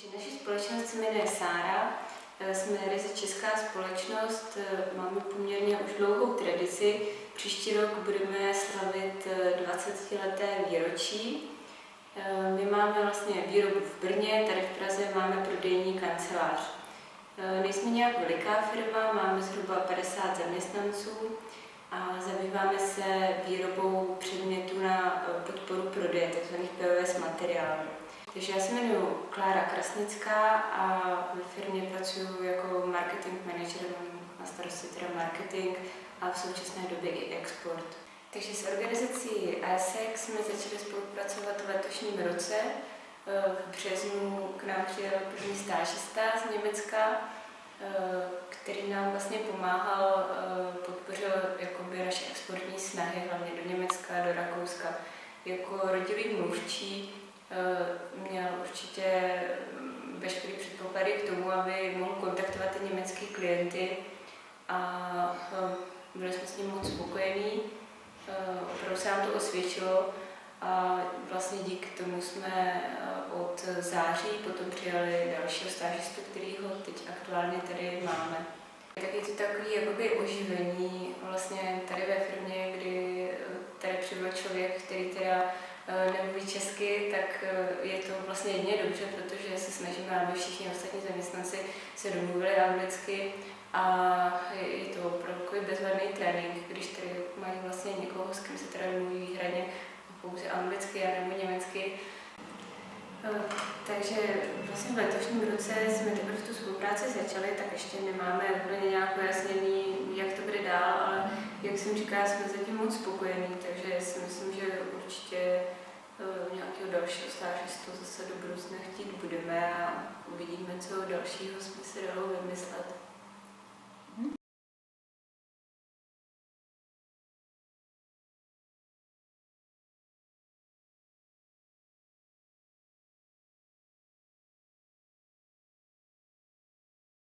Takže naše společnost se jmenuje Sára, jsme ryze česká společnost, máme poměrně už dlouhou tradici. Příští rok budeme slavit 20leté výročí. My máme vlastně výrobu v Brně, tady v Praze máme prodejní kancelář. Nejsme nějak veliká firma, máme zhruba 50 zaměstnanců a zabýváme se výrobou předmětů na podporu prodeje, tzv. POS materiálů. Takže já se jmenuji Klára Krasnická a ve firmě pracuji jako marketing manager, mám na starosti teda marketing a v současné době i export. Takže s organizací ASEC jsme začali spolupracovat v letošním roce. V březnu k nám přijel první stážista z Německa, který nám vlastně pomáhal, podpořil jakoby naše exportní snahy, hlavně do Německa, do Rakouska. Jako rodilý mluvčí měl určitě veškeré předpoklady k tomu, aby mohl kontaktovat ty německé klienty a byli jsme s ním moc spokojení. Opravdu se nám to osvědčilo a vlastně díky tomu jsme od září potom přijali dalšího stážistu, kterýho teď aktuálně tady máme. Tak je to takový jakoby oživení vlastně tady ve firmě, kdy tady přibyl člověk, který teda nemluví česky, tak je to vlastně jedině dobře, protože se snažíme, aby všichni ostatní zaměstnanci se domluvili anglicky a je to opravdu bezvadný trénink, když tady mají vlastně někoho, s kým se teda mluví výhradně pouze anglicky a nebo německy. Takže vlastně v letošním roce jsme teprve tu spolupráci začali, tak ještě nemáme úplně nějak ujasněný, jak to bude dál, ale jak jsem říkala, jsme zatím moc spokojení, takže si myslím, že určitě nějakého dalšího stážistu zase do budoucna chtít budeme a uvidíme, co dalšího